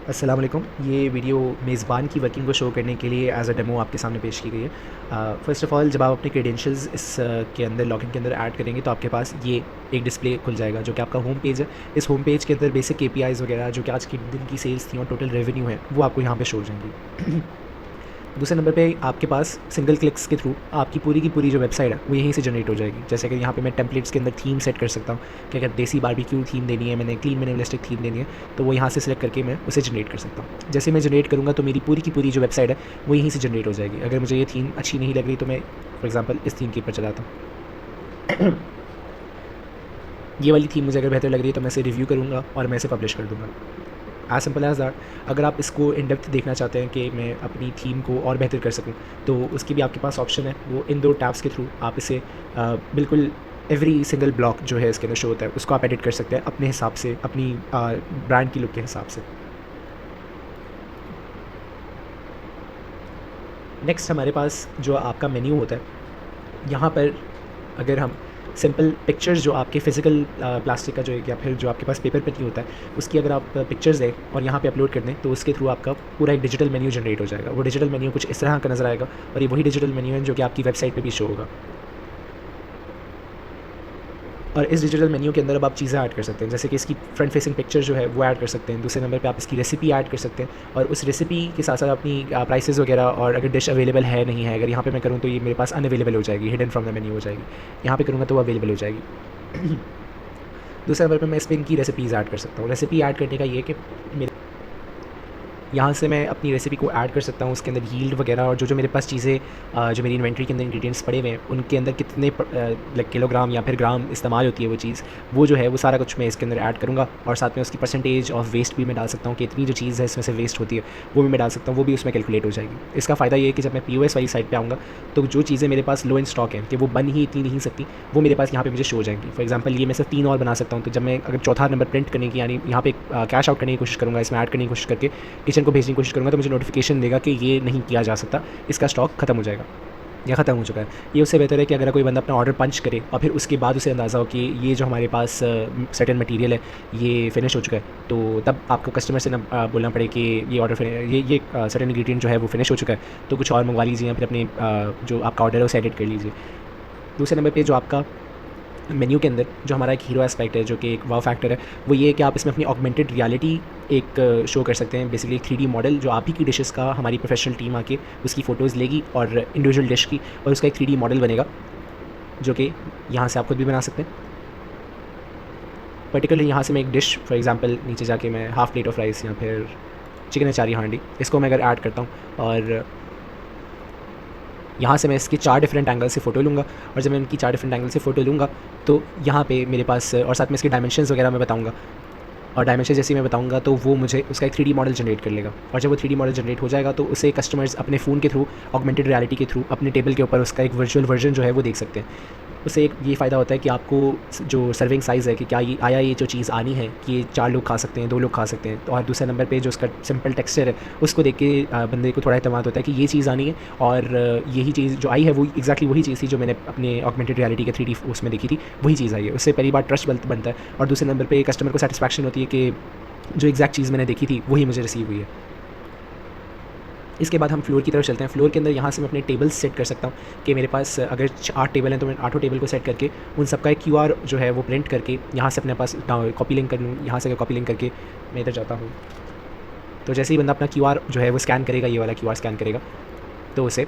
अस्सलाम वालेकुम। ये वीडियो मेज़बान की वर्किंग को शो करने के लिए एज़ अ डेमो आपके सामने पेश की गई है। फ़र्स्ट ऑफ़ ऑल जब आप अपने क्रेडेंशियल्स के अंदर लॉगिन के अंदर ऐड करेंगे तो आपके पास ये एक डिस्प्ले खुल जाएगा जो कि आपका होम पेज है। इस होम पेज के अंदर बेसिक केपीआईज़ वगैरह जो कि आज के दिन की सेल्स थी और टोटल रेवेन्यू है वो आपको यहाँ पे शो हो जाएंगी। दूसरे नंबर पे आपके पास सिंगल क्लिक्स के थ्रू आपकी पूरी की पूरी जो वेबसाइट है वो यहीं से जनरेट हो जाएगी। जैसे कि यहाँ पे मैं टेम्पलेट्स के अंदर थीम सेट कर सकता हूँ कि अगर देसी बारबेक्यू थीम देनी है, मैंने क्लीन मिनिमलिस्टिक थीम देनी है, तो वो यहाँ से सिलेक्ट करके मैं उसे जनरेट कर सकता हूँ। जैसे मैं जनरेट करूँगा तो मेरी पूरी की पूरी जो वेबसाइट है वो यहीं से जनरेट हो जाएगी। अगर मुझे ये थीम अच्छी नहीं लग रही तो मैं फॉर एग्जाम्पल इस थीम के ऊपर चलाता हूँ। ये वाली थीम मुझे अगर बेहतर लग रही है तो मैं इसे रिव्यू करूँगा और मैं इसे पब्लिश कर दूँगा। As simple as that. अगर आप इसको इन डेप्थ देखना चाहते हैं कि मैं अपनी थीम को और बेहतर कर सकूं तो उसकी भी आपके पास ऑप्शन है। वो इन दो टैब्स के थ्रू आप इसे बिल्कुल एवरी सिंगल ब्लॉक जो है इसके अंदर शो होता है उसको आप एडिट कर सकते हैं अपने हिसाब से, अपनी ब्रांड की लुक के हिसाब से। नेक्स्ट हमारे पास जो आपका मेन्यू होता है, यहाँ पर अगर हम सिंपल पिक्चर्स जो आपके फ़िज़िकल प्लास्टिक का जो है या फिर जो आपके पास पेपर पे नहीं होता है उसकी अगर आप पिक्चर्स दें और यहाँ पे अपलोड कर दें तो उसके थ्रू आपका पूरा एक डिजिटल मेन्यू जनरेट हो जाएगा। वो डिजिटल मेन्यू कुछ इस तरह का नज़र आएगा और ये वही डिजिटल मेन्यू है जो कि आपकी वेबसाइट पे भी शो होगा। और इस डिजिटल मेन्यू के अंदर अब आप चीज़ें ऐड कर सकते हैं, जैसे कि इसकी फ्रंट फेसिंग पिक्चर जो है वो ऐड कर सकते हैं। दूसरे नंबर पे आप इसकी रेसिपी ऐड कर सकते हैं और उस रेसिपी के साथ साथ अपनी प्राइसेस वगैरह और अगर डिश अवेलेबल है नहीं है, अगर यहाँ पे मैं करूँ तो ये मेरे पास अनअवेलेबल हो जाएगी, हिडन फ्रॉम द मेन्यू हो जाएगी। यहाँ पे करूँगा तो वो अवेलेबल हो जाएगी। दूसरे नंबर पे मैं इस पर इनकी रेसिपीज़ ऐड कर सकता हूँ। रेसिपी ऐड करने का ये कि मेरे यहाँ से मैं अपनी रेसिपी को ऐड कर सकता हूँ, उसके अंदर यील्ड वगैरह और जो मेरे पास चीज़ें जो मेरी इन्वेंट्री के अंदर इंग्रेडिएंट्स पड़े हुए हैं उनके अंदर कितने लाइक किलोग्राम या फिर ग्राम इस्तेमाल होती है वो चीज़, वो जो है वो सारा कुछ मैं इसके अंदर ऐड करूँगा। और साथ में उसकी परसेंटेज ऑफ वेस्ट भी मैं डाल सकता हूँ कि इतनी जो चीज़ है इसमें से वेस्ट होती है वो भी मैं डाल सकता हूँ, वो भी उसमें कैलकुलेट हो जाएगी। इसका फ़ायदा ये है कि जब मैं POS वाली साइट पर आऊँगा तो जो चीज़ें मेरे पास लो इन स्टॉक हैं कि वो बन ही इतनी नहीं सकती, वो मेरे पास यहाँ पे मुझे शो हो जाएंगी। फॉर एग्जांपल ये मैं सिर्फ 3 और बना सकता हूँ, तो जब मैं अगर चौथा नंबर प्रिंट करने की यानी यहाँ पे कैश आउट करने की कोशिश करूँगा, इसमें ऐड करने की कोशिश करके किचन को भेजने की कोशिश करूँगा तो मुझे नोटिफिकेशन देगा कि ये नहीं किया जा सकता, इसका स्टॉक खत्म हो जाएगा या ख़त्म हो चुका है। ये उससे बेहतर है कि अगर कोई बंदा अपना ऑर्डर पंच करे और फिर उसके बाद उसे अंदाज़ा हो कि ये जो हमारे पास सर्टेन मटेरियल है ये फिनिश हो चुका है, तो तब आपको कस्टमर से ना बोलना पड़े कि ये ऑर्डर ये सर्टेन इंग्रेडिएंट जो है वो फिनिश हो चुका है, तो कुछ और मंगवा लीजिए या फिर अपने जो आपका ऑर्डर है उसे एडिट कर लीजिए। दूसरे नंबर पे जो आपका मेन्यू के अंदर जो हमारा एक हीरो एस्पेक्ट है, जो कि एक वाव फैक्टर है, वो ये है कि आप इसमें अपनी ऑगमेंटेड रियलिटी एक शो कर सकते हैं। बेसिकली 3D मॉडल जो आप ही की डिशेस का हमारी प्रोफेशनल टीम आके उसकी फ़ोटोज़ लेगी और इंडिविजुअल डिश की और उसका एक 3D मॉडल बनेगा जो कि यहाँ से आप खुद भी बना सकते हैं। पर्टिकुलरली यहाँ से मैं एक डिश फॉर एग्जांपल नीचे जाके मैं हाफ़ प्लेट ऑफ राइस या फिर चिकन अचारी हांडी, इसको मैं अगर ऐड करता हूँ और यहाँ से मैं इसके 4 डिफरेंट एंगल से फ़ोटो लूँगा और जब मैं इनकी 4 डिफरेंट एंगल से फ़ोटो लूँगा तो यहाँ पे मेरे पास और साथ में इसके डायमेंशंस वगैरह मैं बताऊँगा और डायमेंशन जैसे मैं बताऊँगा तो वो मुझे उसका एक 3D मॉडल जनरेट कर लेगा। और जब वो 3D मॉडल जनरेट हो जाएगा तो उसे कस्टमर्स अपने फ़ोन के थ्रू ऑगमेंटेड रियलिटी के थ्रू अपने टेबल के ऊपर उसका एक वर्चुअल वर्जन जो है वो देख सकते हैं। उससे एक ये फ़ायदा होता है कि आपको जो सर्विंग साइज़ है कि क्या ये जो चीज़ आनी है कि ये 4 लोग खा सकते हैं, 2 लोग खा सकते हैं। तो और दूसरे नंबर पे जो उसका सिंपल टेक्सचर है उसको देख के बंदे को थोड़ा एतमाद होता है कि ये चीज़ आनी है और यही चीज़ जो आई है वो एग्जैक्टली वही चीज़ थी जो मैंने अपने ऑगमेंटेड रियलिटी के 3D उसमें देखी थी, वही चीज़ आई है। उससे पहली बार ट्रस्ट बनता है और दूसरे नंबर पर कस्टमर को सेटिस्फैक्शन होती है कि जो एग्जैक्ट चीज़ मैंने देखी थी वही मुझे रिसीव हुई है। इसके बाद हम फ्लोर की तरफ चलते हैं। फ्लोर के अंदर यहाँ से मैं अपने टेबल्स सेट कर सकता हूँ कि मेरे पास अगर 8 टेबल हैं तो मैं 8 टेबल को सेट करके उन सबका एक QR जो है वो प्रिंट करके यहाँ से अपने पास कॉपी लिंक कर लूँ। यहाँ से कॉपी लिंक करके मैं इधर जाता हूँ तो जैसे ही बंदा अपना QR जो है वो स्कैन करेगा, ये वाला QR स्कैन करेगा तो उसे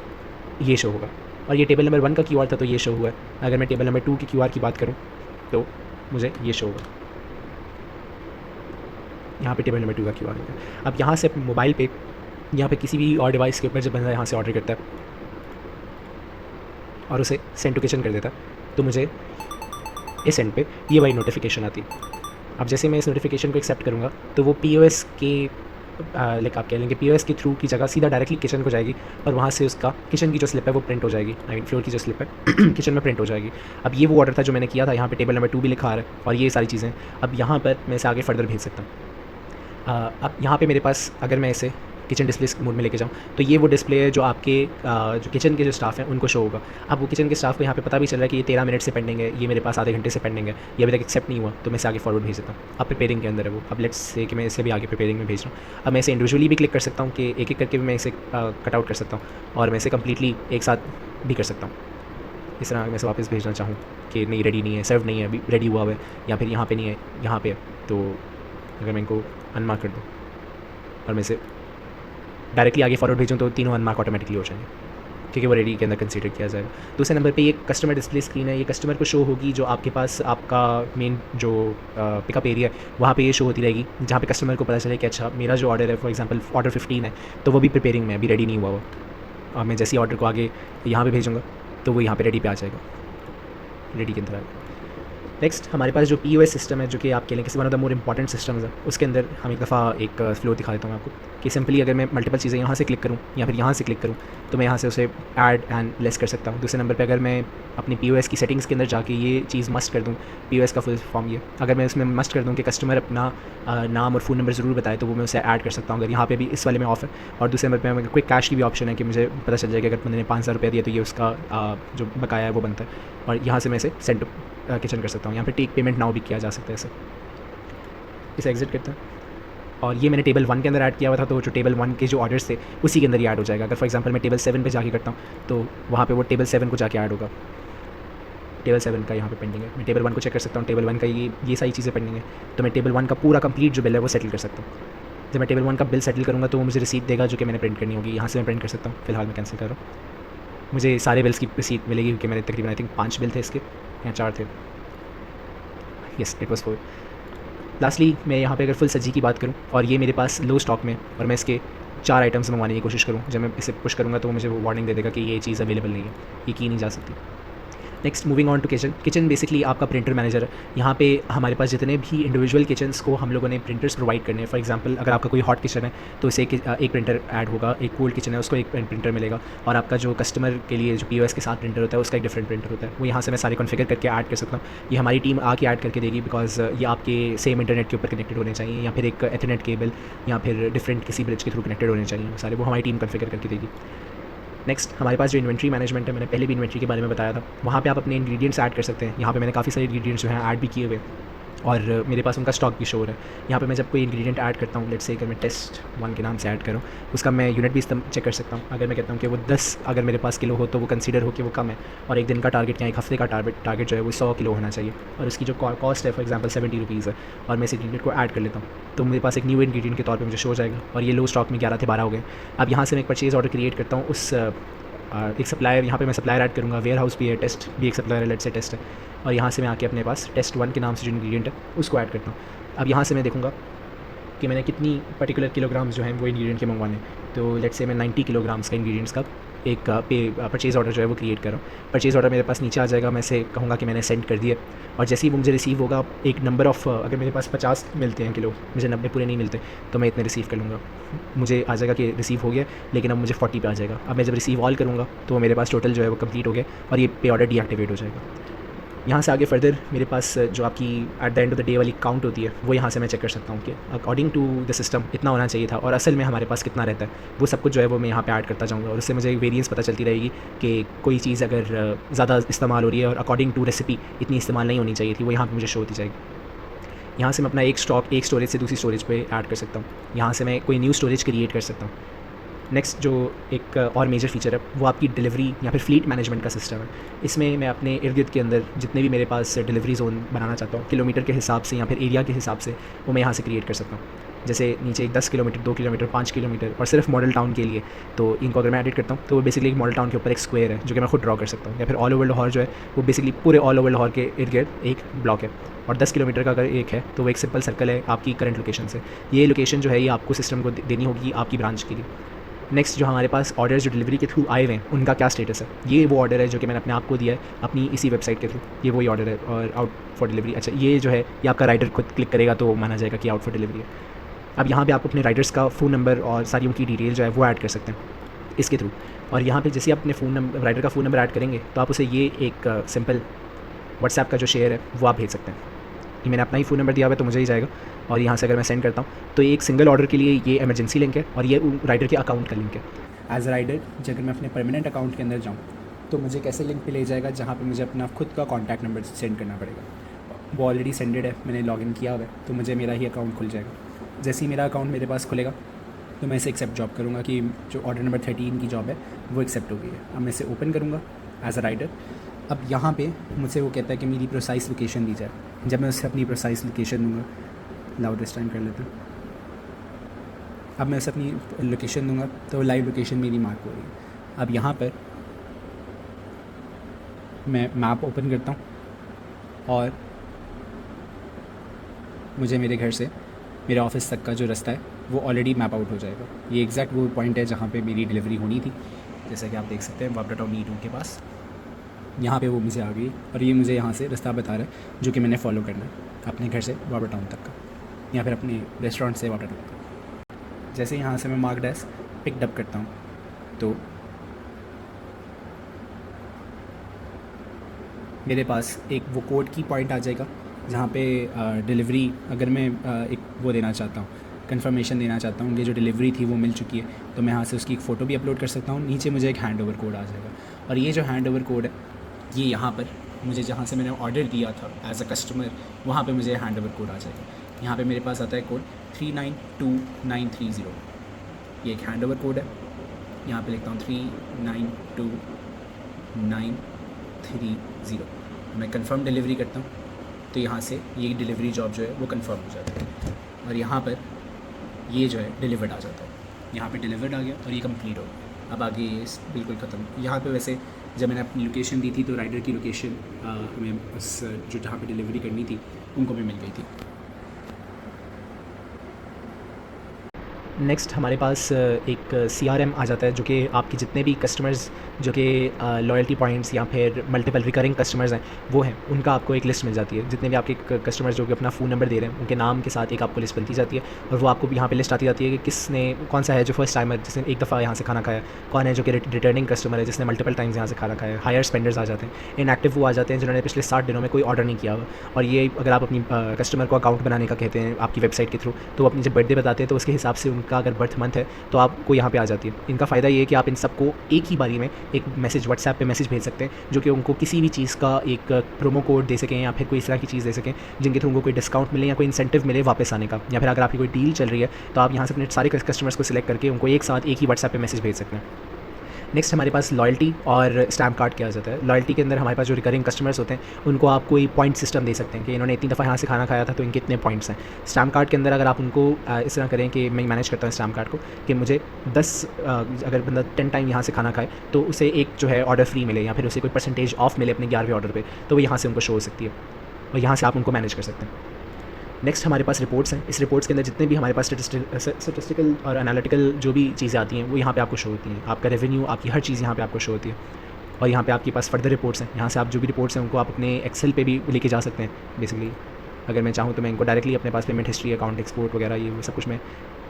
ये शो होगा। और ये टेबल नंबर 1 का QR था तो ये शो हुआ है। अगर मैं टेबल नंबर 2 की QR की बात करूँ तो मुझे ये शो होगा। यहाँ पे टेबल नंबर 2 का QR है। अब यहाँ से मोबाइल पे यहाँ पे किसी भी और डिवाइस के ऊपर जब बंदा यहाँ से ऑर्डर करता है और उसे सेंड टू किचन कर देता है तो मुझे इस एंड पे ये वाली नोटिफिकेशन आती है। अब जैसे मैं इस नोटिफिकेशन को एक्सेप्ट करूँगा तो वो POS के लाइक आप कह लेंगे POS के थ्रू की जगह सीधा डायरेक्टली किचन को जाएगी और वहाँ से उसका किचन की जो स्लिप है वो प्रिंट हो जाएगी। आई मीन फ्लोर की जो स्लिप है किचन में प्रिंट हो जाएगी। अब ये वो ऑर्डर था जो मैंने किया था, यहाँ पे टेबल नंबर 2 भी लिखा आ रहा है और ये सारी चीज़ें अब यहाँ पर मैं इसे आगे फर्दर भेज सकता हूँ। अब यहाँ पे मेरे पास अगर मैं इसे किचन डिस्प्ले मोड में लेके जाऊँ, तो ये वो डिस्प्ले है जो आपके जो किचन के जो स्टाफ हैं उनको शो होगा। अब वो किचन के स्टाफ को यहाँ पे पता भी चल रहा है कि ये 13 मिनट से पेंडिंग है, ये मेरे पास आधे घंटे से पेंडिंग है, ये अभी तक एक्सेप्ट नहीं हुआ, तो मैं इसे आगे फॉरवर्ड भेज देता हूँ। अब प्रिपेयरिंग के अंदर है वो। अब लेट्स से कि मैं इसे भी आगे प्रिपेयरिंग में भेज रहा हूँ। अब मैं इसे इंडिविजुअली भी क्लिक कर सकता हूँ कि एक एक करके भी मैं इसे कट आउट कर सकता हूँ, और मैं इसे कम्प्लीटली एक साथ भी कर सकता हूँ। इस तरह मैं इसे वापस भेजना चाहूँ कि नहीं रेडी नहीं है, सर्व नहीं है, अभी रेडी हुआ हुआ है, या फिर यहाँ पे नहीं है, यहाँ पे है, तो अगर मैं इनको अनमार्क कर दूँ और मैं इसे डायरेक्टली आगे फॉरवर्ड भेजूँ तो तीनों अनमार्क ऑटोमेटिकली हो जाएंगे, क्योंकि वो रेडी के अंदर कंसीडर किया जाएगा। दूसरे नंबर पे ये कस्टमर डिस्प्ले स्क्रीन है, ये कस्टमर को शो होगी जो आपके पास आपका मेन जो पिकअप एरिया है वहाँ पे ये शो होती रहेगी, जहाँ पे कस्टमर को पता चले कि अच्छा मेरा जो ऑर्डर है, फॉर एग्जांपल ऑर्डर 15 है, तो वो भी प्रिपेयरिंग में, अभी रेडी नहीं हुआ वो, और मैं जैसे ही ऑर्डर को आगे यहाँ पे भेजूँगा तो वो यहाँ पे रेडी पे आ जाएगा, रेडी के अंदर आएगा। नेक्स्ट हमारे पास जो POS सिस्टम है, जो कि आपके लिए किसी one of the more important systems है, उसके अंदर हम एक दफ़ा एक फ्लो दिखा देता हूँ आपको कि सिंपली अगर मैं मल्टीपल चीज़ें यहाँ से क्लिक करूँ या फिर यहाँ से क्लिक करूँ तो मैं यहाँ से उसे ऐड एंड लेस कर सकता हूँ। दूसरे नंबर पे अगर मैं अपनी POS की सेटिंग्स के अंदर जाके ये चीज़ मस्ट कर दूँ, POS का फुल फॉर्म ये, अगर मैं उसमें मस्ट कर दूँ कि कस्टमर अपना नाम और फ़ोन नंबर ज़रूर बताए, तो वो मैं उसे ऐड कर सकता हूँ, अगर यहाँ पे भी इस वाले में ऑफ है। और दूसरे नंबर पे क्विक कैश की भी ऑप्शन है कि मुझे पता चल जाएगा अगर बंदे ने 5,000 रुपये दिया तो ये उसका जो बकाया है वो बनता है, और यहाँ से मैं इसे सेंड किचन कर सकता हूँ। यहाँ पे टेक पेमेंट नाउ भी किया जा सकता है इसे एग्जिट करते हैं, और ये मैंने टेबल 1 के अंदर ऐड किया हुआ था, तो जो टेबल 1 के जो ऑर्डर्स थे उसी के अंदर ही ऐड हो जाएगा। अगर फॉर एग्जांपल मैं टेबल 7 पे जाके करता हूँ तो वहाँ पे वो टेबल 7 को जाके ऐड होगा, टेबल 7 का यहाँ पे पेंडिंग है। मैं टेबल 1 को चेक कर सकता हूँ, टेबल 1 का ये सारी चीज़ें पेंडिंग है, तो मैं टेबल 1 का पूरा कंप्लीट जो बिल है वो सेटल कर सकता हूँ। जब मैं टेबल 1 का बिल सेटल करूँगा तो वो मुझे रिसीट देगा जो कि मैंने प्रिंट करनी होगी, यहाँ से मैं प्रिंट कर सकता हूँ। फिलहाल मैं कैंसिल कर रहा हूँ, मुझे सारे बिल्स की रिसीट मिलेगी क्योंकि मैंने तकरीबन आई थिंक 5 बिल थे इसके, या 4 थे, यस इट वॉज 4। लास्टली मैं यहाँ पे अगर फुल सज्जी की बात करूँ और ये मेरे पास लो स्टॉक में, और मैं इसके 4 आइटम्स मंगवाने की कोशिश करूँ, जब मैं इसे पुश करूँगा तो मुझे वो वार्निंग दे देगा कि ये चीज़ अवेलेबल नहीं है, ये की नहीं जा सकती। Next moving on to kitchen. Kitchen basically आपका प्रिंटर मैनेजर है। यहाँ पे हमारे पास जितने भी इंडिविजुअल किचन्स को हम लोगों ने प्रिंटर्स प्रोवाइड करने हैं, फॉर एग्जांपल अगर आपका कोई हॉट किचन है तो उसे एक प्रिंटर ऐड होगा, एक कोल्ड किचन है उसको एक प्रिंटर मिलेगा, और आपका जो कस्टमर के लिए जो POS के साथ प्रिंटर होता है उसका एक डिफरेंट प्रिंटर होता है, वो यहाँ से मैं सारे कॉन्फ़िगर करके ऐड कर सकता हूँ। ये हमारी टीम आके ऐड करके देगी, बिकॉज ये आपके सेम इंटरनेट के ऊपर कनेक्टेड होने चाहिए, या फिर एक एथरनेट केबल या फिर डिफरेंट किसी ब्रिज के थ्रू कनेक्टेड होने चाहिए सारे, वो हमारी टीम कॉन्फ़िगर करके देगी। नेक्स्ट हमारे पास जो इन्वेंट्री मैनेजमेंट है, मैंने पहले भी इन्वेंट्री के बारे में बताया था, वहाँ पे आप अपने इंग्रेडिएंट्स ऐड कर सकते हैं। यहाँ पे मैंने काफ़ी सारे इंग्रेडिएंट्स जो हैं ऐड भी किए हुए, और मेरे पास उनका स्टॉक भी शो है। यहाँ पे मैं जब कोई इंग्रेडिएंट ऐड करता हूँ, लेट्स से अगर मैं टेस्ट 1 के नाम से ऐड करूँ, उसका मैं यूनिट भी चेक कर सकता हूँ। अगर मैं कहता हूँ कि वो 10 अगर मेरे पास किलो हो तो वो कंसीडर हो कि वो कम है, और एक दिन का टारगेट या एक हफ्ते का टारगेट जो है वो 100 किलो होना चाहिए, और उसकी जो कॉस्ट है फॉर एग्जांपल 70 रुपीज़ है, और मैं इस इंग्रेडिएंट को ऐड कर लेता हूँ, तो मेरे पास एक न्यू इंग्रेडिएंट के तौर पर मुझे शो हो जाएगा, और ये लो स्टॉक में 11 थे 12 हो गए। अब यहाँ से मैं एक परचेज़ ऑर्डर क्रिएट करता हूँ, उस एक सप्लायर, यहाँ पे मैं सप्लायर ऐड करूँगा, वेयर हाउस भी है, टेस्ट भी एक सप्लायर है, लेट्स से टेस्ट है, और यहाँ से मैं आके अपने पास टेस्ट 1 के नाम से जो इंग्रेडिएंट है उसको ऐड करता हूँ। अब यहाँ से मैं देखूँगा कि मैंने कितनी पर्टिकुलर किलोग्राम्स जो हैं वो इंग्रेडिएंट के मंगवाने, तो लेट्स से मैं 90 किलोग्राम्स का इंग्रेडिएंट्स का एक परचेज़ ऑर्डर जो है वो क्रिएट कर रहा हूँ। परचेज़ ऑर्डर मेरे पास नीचे आ जाएगा, मैं इसे कहूँगा कि मैंने सेंड कर दिया, और जैसे ही वो मुझे रिसीव होगा, एक नंबर ऑफ़ अगर मेरे पास 50 मिलते हैं किलो, मुझे 90 पूरे नहीं मिलते, तो मैं इतने रिसीव कर लूँगा, मुझे आ जाएगा कि रिसीव हो गया, लेकिन अब मुझे 40 पे आ जाएगा। अब मैं जब रिसीव ऑल करूँगा तो मेरे पास टोटल जो है वो कंप्लीट हो गया, और ये पे ऑर्डर डीएक्टिवेट हो जाएगा। यहाँ से आगे फर्दर मेरे पास जो आपकी at the end of the day वाली काउंट होती है, वो यहाँ से मैं चेक कर सकता हूँ कि अकॉर्डिंग टू द सिस्टम इतना होना चाहिए था, और असल में हमारे पास कितना रहता है, वो सब कुछ जो है वो मैं यहाँ पे ऐड करता जाऊँगा, और उससे मुझे वेरिएंस पता चलती रहेगी कि कोई चीज़ अगर ज़्यादा इस्तेमाल हो रही है और अकॉर्डिंग टू रेसिपी इतनी इस्तेमाल नहीं होनी चाहिए थी, वो यहाँ पर मुझे शो होती जाएगी। यहाँ से मैं अपना एक स्टॉक एक स्टोरेज से दूसरी स्टोरेज पे ऐड कर सकता हूँ, यहाँ से मैं कोई न्यू स्टोरेज क्रिएट कर सकता हूँ। नेक्स्ट जो एक और मेजर फीचर है वो आपकी डिलीवरी या फिर फ्लीट मैनेजमेंट का सिस्टम है। इसमें मैं अपने इर्द गिर्द के अंदर जितने भी मेरे पास डिलीवरी जोन बनाना चाहता हूँ, किलोमीटर के हिसाब से या फिर एरिया के हिसाब से, वो मैं यहाँ से क्रिएट कर सकता हूँ। जैसे नीचे एक 10 किलोमीटर, 2 किलोमीटर, 5 किलोमीटर, और सिर्फ मॉडल टाउन के लिए, तो इनको अगर मैं एडिट करता हूँ तो वो बेसिकली एक मॉडल टाउन के ऊपर एक स्क्वायर है जो कि मैं खुद ड्रॉ कर सकता हूँ, या फिर ऑल ओवर लाहौर जो है वो बेसिकली पूरे ऑल ओवर लाहौर के इर्द गिर्द एक ब्लॉक है, और 10 किलोमीटर का अगर एक है तो वो एक सिंपल सर्कल है आपकी करंट लोकेशन से। ये लोकेशन जो है ये आपको सिस्टम को देनी होगी आपकी ब्रांच के लिए। नेक्स्ट जो हमारे पास ऑर्डर्स जो डिलीवरी के थ्रू आए हुए हैं उनका क्या स्टेटस है, ये वो ऑर्डर है जो कि मैंने अपने आप को दिया है अपनी इसी वेबसाइट के थ्रू, ये वही ऑर्डर है, और आउट फॉर डिलीवरी। अच्छा, ये जो है ये आपका राइडर खुद क्लिक करेगा तो माना जाएगा कि आउट फॉर डिलीवरी है। अब यहाँ पे आप अपने राइडर्स का फ़ोन नंबर और सारी उनकी डिटेल जो है वो ऐड कर सकते हैं इसके थ्रू, और यहाँ पे जैसे आप अपने फ़ोन नंबर राइडर का फ़ोन नंबर ऐड करेंगे तो आप उसे ये एक सिंपल व्हाट्सएप का जो शेयर है वो आप भेज सकते हैं। ये मैंने अपना ही फ़ोन नंबर दिया हुआ है तो मुझे ही जाएगा। और यहाँ से अगर मैं सेंड करता हूँ तो एक सिंगल ऑर्डर के लिए ये इमरजेंसी लिंक है और ये राइडर के अकाउंट का लिंक है। एज अ राइडर अगर मैं अपने परमानेंट अकाउंट के अंदर जाऊँ तो मुझे कैसे लिंक पे ले जाएगा जहाँ पे मुझे अपना खुद का कॉन्टैक्ट नंबर सेंड करना पड़ेगा। वो ऑलरेडी सेंडेड है, मैंने लॉगिन किया हुआ है तो मुझे मेरा ही अकाउंट खुल जाएगा। जैसे ही मेरा अकाउंट मेरे पास खुलेगा तो मैं इसे एक्सेप्ट जॉब करूँगा कि जो ऑर्डर नंबर 13 की जॉब है वो एक्सेप्ट हो गई है। अब मैं इसे ओपन करूँगा एज अ राइडर। अब यहाँ पे मुझसे वो कहता है कि मेरी प्रोसाइज लोकेशन दी जाए। जब मैं उससे अपनी प्रोसाइज लोकेशन दूँगा, लाउडेस्ट टाइम कर लेता हूँ, अब मैं उसे अपनी लोकेशन दूँगा तो लाइव लोकेशन मेरी मार्क हो रही है। अब यहाँ पर मैं मैप ओपन करता हूँ और मुझे मेरे घर से मेरे ऑफिस तक का जो रास्ता है वो ऑलरेडी मैप आउट हो जाएगा। ये एग्जैक्ट वो पॉइंट है जहाँ पे मेरी डिलीवरी होनी थी। जैसा कि आप देख सकते हैं वापडा टाउन E2 के पास, यहाँ पे वो मुझे आ गई और ये मुझे यहाँ से रास्ता बता रहा है जो कि मैंने फॉलो करना है अपने घर से वापडा टाउन तक का, या फिर अपने रेस्टोरेंट से वापडा टाउन तक। जैसे यहाँ से मैं मार्क डैश पिकड अप करता हूँ तो मेरे पास एक वो कोड की पॉइंट आ जाएगा जहाँ पे डिलीवरी, अगर मैं एक वो देना चाहता हूँ, कंफर्मेशन देना चाहता हूँ कि जो डिलीवरी थी वो मिल चुकी है, तो मैं यहाँ से उसकी एक फ़ोटो भी अपलोड कर सकता हूँ। नीचे मुझे एक हैंड ओवर कोड आ जाएगा और ये जो हैंड ओवर कोड है ये यहाँ पर मुझे जहाँ से मैंने ऑर्डर दिया था एज अ कस्टमर वहाँ पे मुझे हैंड ओवर कोड आ जाएगा। यहाँ पे मेरे पास आता है कोड 392930। ये एक हैंड ओवर कोड है। यहाँ पे लिखता हूँ 392930। मैं कंफर्म डिलीवरी करता हूँ तो यहाँ से ये डिलीवरी जॉब जो है वो कंफर्म हो जाता है और यहाँ पर ये जो है डिलीवर्ड आ जाता है। यहाँ पे डिलीवर्ड आ गया और ये कंप्लीट हो गया। अब आगे ये बिल्कुल ख़त्म। यहाँ पे वैसे जब मैंने अपनी लोकेशन दी थी तो राइडर की लोकेशन हमें उस जो जहाँ पे डिलीवरी करनी थी उनको भी मिल गई थी। नेक्स्ट हमारे पास एक CRM आ जाता है जो कि आपके जितने भी कस्टमर्स जो कि लॉयल्टी पॉइंट्स या फिर मल्टीपल रिकरिंग कस्टमर्स हैं वो हैं, उनका आपको एक लिस्ट मिल जाती है। जितने भी आपके कस्टमर्स जो कि अपना फ़ोन नंबर दे रहे हैं उनके नाम के साथ एक आपको लिस्ट बनती जाती है और वो आपको यहाँ पे लिस्ट आती जाती है कि किसने, कौन सा है जो फर्स्ट टाइमर जिसने एक दफ़ा यहाँ से खाना खाया, कौन है जो कि रिटर्निंग कस्टमर है जिसने मल्टीपल टाइम्स यहाँ से खाना खाया। हायर स्पेंडर्स आ जाते हैं, इनएक्टिव वो आ जाते हैं जिन्होंने पिछले 60 दिनों में कोई ऑर्डर नहीं किया हुआ। और ये अगर आप अपनी कस्टमर को अकाउंट बनाने का कहते हैं आपकी वेबसाइट के थ्रू, तो वो अपनी जब बर्थडे बताते हैं तो उसके हिसाब से उनका अगर बर्थ मंथ है तो आपको यहाँ पे आ जाती है। इनका फ़ायदा ये है कि आप इन सबको एक ही बारी में एक मैसेज व्हाट्सएप पे मैसेज भेज सकते हैं जो कि उनको किसी भी चीज़ का एक प्रोमो कोड दे सकें या फिर कोई इस तरह की चीज़ दे सकें जिनके थ्रू उनको कोई डिस्काउंट मिले या कोई इंसेंटिव मिले वापस आने का, या फिर अगर आपकी कोई डील चल रही है तो आप यहाँ से अपने सारे कस्टमर्स को सिलेक्ट करके उनको एक साथ एक ही व्हाट्सएप पे मैसेज भेज सकते हैं। नेक्स्ट हमारे पास लॉयल्टी और स्टैम्प कार्ड किया जाता है। लॉयल्टी के अंदर हमारे पास जो रिकरिंग कस्टमर्स होते हैं उनको आप कोई पॉइंट सिस्टम दे सकते हैं कि इन्होंने इतनी दफ़ा यहाँ से खाना खाया था तो इनके इतने पॉइंट्स हैं। स्टैम्प कार्ड के अंदर अगर आप उनको इस तरह करें कि मैं मैनेज करता हूँ स्टैम्प कार्ड को कि मुझे 10 अगर बंदा 10 टाइम यहाँ से खाना खाए तो उसे एक जो है ऑर्डर फ्री मिले या फिर उसे कोई परसेंटेज ऑफ मिले अपने 11वें ऑर्डर पर, तो वो यहाँ से उनको शो हो सकती है और यहाँ से आप उनको मैनेज कर सकते हैं। नेक्स्ट हमारे पास रिपोर्ट्स हैं। इस रिपोर्ट्स के अंदर जितने भी हमारे पास स्टेटिस्टिकल और एनालिटिकल जो भी चीज़ें आती हैं वो यहाँ पे आपको शो होती हैं। आपका रेवेन्यू, आपकी हर चीज़ यहाँ पे आपको शो होती है और यहाँ पे आपके पास फर्दर रिपोर्ट्स हैं। यहाँ से आप जो भी रिपोर्ट्स हैं उनको आप अपने एक्सेल पे भी लेके जा सकते हैं। बेसिकली अगर मैं चाहूँ तो मैं इनको डायरेक्टली अपने पास पेमेंट हिस्ट्री, अकाउंट एक्सपोर्ट वगैरह ये वो सब कुछ मैं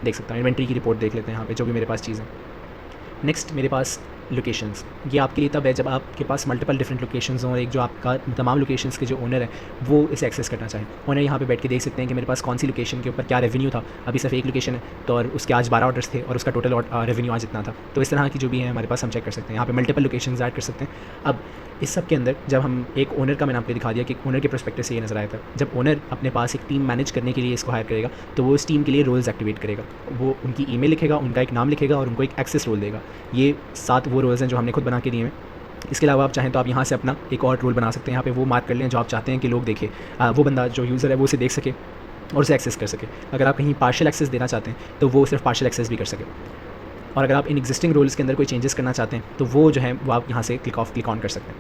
देख सकता हूँ। इन्वेंट्री की रिपोर्ट देख लेते हैं यहाँ पे जो भी मेरे पास चीज़ें। नेक्स्ट मेरे पास लोकेशंस, ये आपके लिए तब है जब आपके पास मल्टीपल डिफरेंट लोकेशंस हों और एक जो आपका तमाम लोकेशंस के जो ओनर है वो इसे एक्सेस करना चाहें। ओनर यहाँ पे बैठ के देख सकते हैं कि मेरे पास कौन सी लोकेशन के ऊपर क्या रेवेन्यू था। अभी सिर्फ एक लोकेशन है तो और उसके आज 12 ऑर्डर्स थे और उसका टोटल रेवेन्यू आज इतना था। तो इस तरह की जो भी है हमारे पास हम चेक कर सकते हैं। यहाँ पे मल्टीपल लोकेशंस ऐड कर सकते हैं। अब इस सब के अंदर जब हम एक ओनर का, मैंने आपको दिखा दिया कि ओनर के पर्सपेक्टिव से ये नज़र आया था, जब ओनर अपने पास एक टीम मैनेज करने के लिए इसको हायर करेगा तो वो इस टीम के लिए रोल्स एक्टिवेट करेगा। वो उनकी ईमेल लिखेगा, उनका एक नाम लिखेगा और उनको एक एक्सेस रोल देगा। ये 7 वो रोल्स हैं जो हमने खुद बना के दिए हैं। इसके अलावा आप चाहें तो आप यहाँ से अपना एक और रोल बना सकते हैं। यहाँ पे वो मार्क कर लें जो आप चाहते हैं कि लोग देखें, वो बंदा जो यूज़र है वो उसे देख सके और उसे एक्सेस कर सके। अगर आप कहीं पार्शियल एक्सेस देना चाहते हैं तो वो सिर्फ पार्शियल एक्सेस भी कर सके। और अगर आप इन एग्जिस्टिंग रोल्स के अंदर कोई चेंजेस करना चाहते हैं तो वो जो है वो आप यहाँ से क्लिक ऑन कर सकते हैं।